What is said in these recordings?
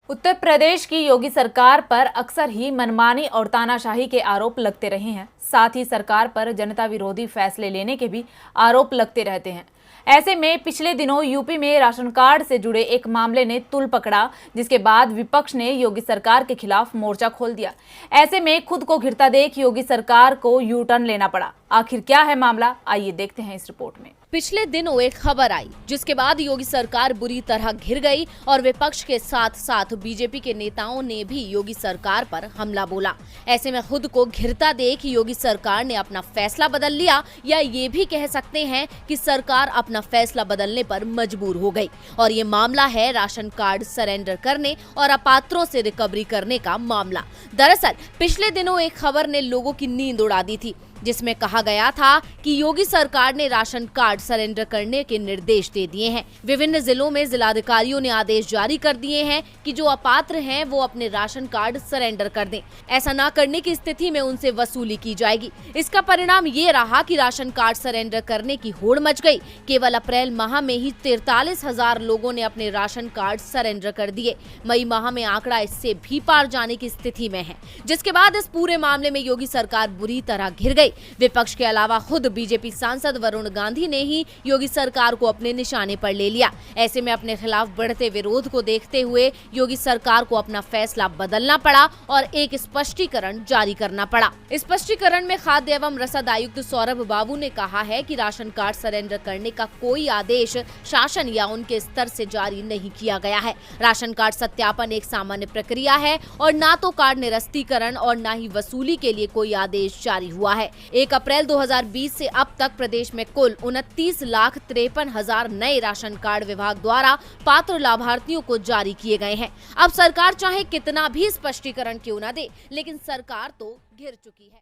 उत्तर प्रदेश की योगी सरकार पर अक्सर ही मनमानी और तानाशाही के आरोप लगते रहे हैं। साथ ही सरकार पर जनता विरोधी फैसले लेने के भी आरोप लगते रहते हैं। ऐसे में पिछले दिनों यूपी में राशन कार्ड से जुड़े एक मामले ने तूल पकड़ा, जिसके बाद विपक्ष ने योगी सरकार के खिलाफ मोर्चा खोल दिया। ऐसे में खुद को घिरता देख योगी सरकार को यू टर्न लेना पड़ा। आखिर क्या है मामला, आइए देखते हैं इस रिपोर्ट में। पिछले दिनों एक खबर आई जिसके बाद योगी सरकार बुरी तरह घिर गई और विपक्ष के साथ साथ बीजेपी के नेताओं ने भी योगी सरकार पर हमला बोला। ऐसे में खुद को घिरता देख योगी सरकार ने अपना फैसला बदल लिया, या ये भी कह सकते हैं कि सरकार अपना फैसला बदलने पर मजबूर हो गई। और ये मामला है राशन कार्ड सरेंडर करने और अपात्रों से रिकवरी करने का मामला। दरअसल पिछले दिनों एक खबर ने लोगों की नींद उड़ा दी थी, जिसमें कहा गया था कि योगी सरकार ने राशन कार्ड सरेंडर करने के निर्देश दे दिए हैं। विभिन्न जिलों में जिलाधिकारियों ने आदेश जारी कर दिए हैं कि जो अपात्र हैं वो अपने राशन कार्ड सरेंडर कर दें। ऐसा न करने की स्थिति में उनसे वसूली की जाएगी। इसका परिणाम ये रहा कि राशन कार्ड सरेंडर करने की होड़ मच गई। केवल अप्रैल माह में ही 43,000 लोगों ने अपने राशन कार्ड सरेंडर कर दिए। मई माह में आंकड़ा इससे भी पार जाने की स्थिति में है, जिसके बाद इस पूरे मामले में योगी सरकार बुरी तरह घिर गई। विपक्ष के अलावा खुद बीजेपी सांसद वरुण गांधी ने ही योगी सरकार को अपने निशाने पर ले लिया। ऐसे में अपने खिलाफ बढ़ते विरोध को देखते हुए योगी सरकार को अपना फैसला बदलना पड़ा और एक स्पष्टीकरण जारी करना पड़ा। स्पष्टीकरण में खाद्य एवं रसद आयुक्त सौरभ बाबू ने कहा है कि राशन कार्ड सरेंडर करने का कोई आदेश शासन या उनके स्तर से जारी नहीं किया गया है। राशन कार्ड सत्यापन एक सामान्य प्रक्रिया है और न तो कार्ड निरस्तीकरण और न ही वसूली के लिए कोई आदेश जारी हुआ है। 1 अप्रैल 2020 से अब तक प्रदेश में कुल 29,53,000 नए राशन कार्ड विभाग द्वारा पात्र लाभार्थियों को जारी किए गए हैं। अब सरकार चाहे कितना भी स्पष्टीकरण क्यों न दे, लेकिन सरकार तो घिर चुकी है।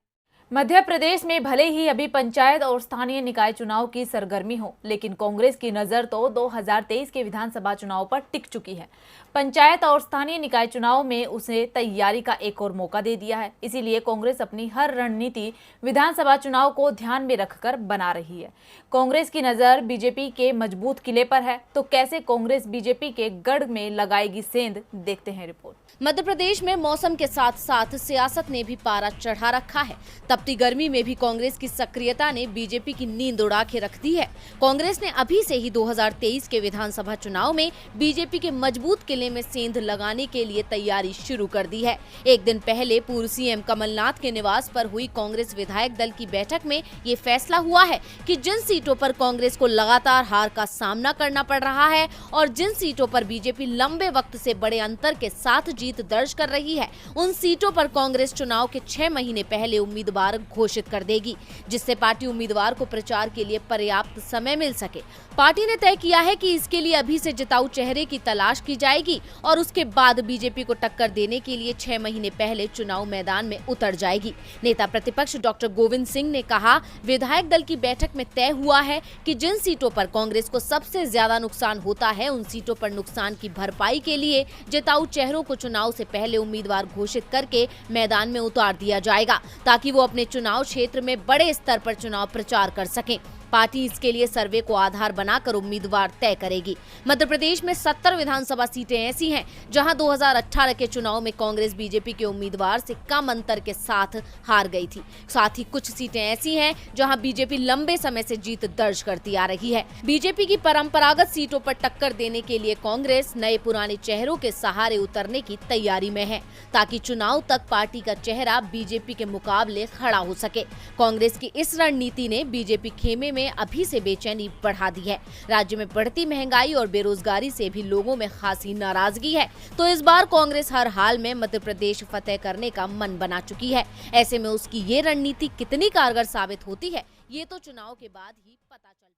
मध्य प्रदेश में भले ही अभी पंचायत और स्थानीय निकाय चुनाव की सरगर्मी हो, लेकिन कांग्रेस की नजर तो 2023 के विधानसभा चुनाव पर टिक चुकी है। पंचायत और स्थानीय निकाय चुनाव में उसे तैयारी का एक और मौका दे दिया है। इसीलिए कांग्रेस अपनी हर रणनीति विधानसभा चुनाव को ध्यान में रखकर बना रही है। कांग्रेस की नजर बीजेपी के मजबूत किले पर है, तो कैसे कांग्रेस बीजेपी के गढ़ में लगाएगी सेंध, देखते हैं रिपोर्ट। मध्य प्रदेश में मौसम के साथ साथ सियासत ने भी पारा चढ़ा रखा है। तपती गर्मी में भी कांग्रेस की सक्रियता ने बीजेपी की नींद उड़ा के रख दी है। कांग्रेस ने अभी से ही 2023 के विधानसभा चुनाव में बीजेपी के मजबूत किले में सेंध लगाने के लिए तैयारी शुरू कर दी है। एक दिन पहले पूर्व सीएम कमलनाथ के निवास पर हुई कांग्रेस विधायक दल की बैठक में ये फैसला हुआ है कि जिन सीटों पर कांग्रेस को लगातार हार का सामना करना पड़ रहा है और जिन सीटों पर बीजेपी लंबे वक्त से बड़े अंतर के साथ जीत दर्ज कर रही है, उन सीटों पर कांग्रेस चुनाव के 6 महीने पहले उम्मीदवार घोषित कर देगी, जिससे पार्टी उम्मीदवार को प्रचार के लिए पर्याप्त समय मिल सके। पार्टी ने तय किया है कि इसके लिए अभी से जिताऊ चेहरे की तलाश की जाएगी और उसके बाद बीजेपी को टक्कर देने के लिए 6 महीने पहले चुनाव मैदान में उतर जाएगी। नेता प्रतिपक्ष डॉक्टर गोविंद सिंह ने कहा, विधायक दल की बैठक में तय हुआ है कि जिन सीटों पर कांग्रेस को सबसे ज्यादा नुकसान होता है, उन सीटों पर नुकसान की भरपाई के लिए जिताऊ चेहरों को चुनाव से पहले उम्मीदवार घोषित करके मैदान में उतार दिया जाएगा, ताकि वो अपने चुनाव क्षेत्र में बड़े स्तर पर चुनाव प्रचार कर सकें। पार्टी इसके लिए सर्वे को आधार बनाकर उम्मीदवार तय करेगी। मध्य प्रदेश में 70 विधानसभा सीटें ऐसी हैं जहां 2018 के चुनाव में कांग्रेस बीजेपी के उम्मीदवार से कम अंतर के साथ हार गई थी। साथ ही कुछ सीटें ऐसी हैं जहां बीजेपी लंबे समय से जीत दर्ज करती आ रही है। बीजेपी की परंपरागत सीटों पर टक्कर देने के लिए कांग्रेस नए पुराने चेहरों के सहारे उतरने की तैयारी में है, ताकि चुनाव तक पार्टी का चेहरा बीजेपी के मुकाबले खड़ा हो सके। कांग्रेस की इस रणनीति ने बीजेपी खेमे में अभी से बेचैनी बढ़ा दी है। राज्य में बढ़ती महंगाई और बेरोजगारी से भी लोगों में खासी नाराजगी है, तो इस बार कांग्रेस हर हाल में मध्य प्रदेश फतेह करने का मन बना चुकी है। ऐसे में उसकी ये रणनीति कितनी कारगर साबित होती है, ये तो चुनाव के बाद ही पता चल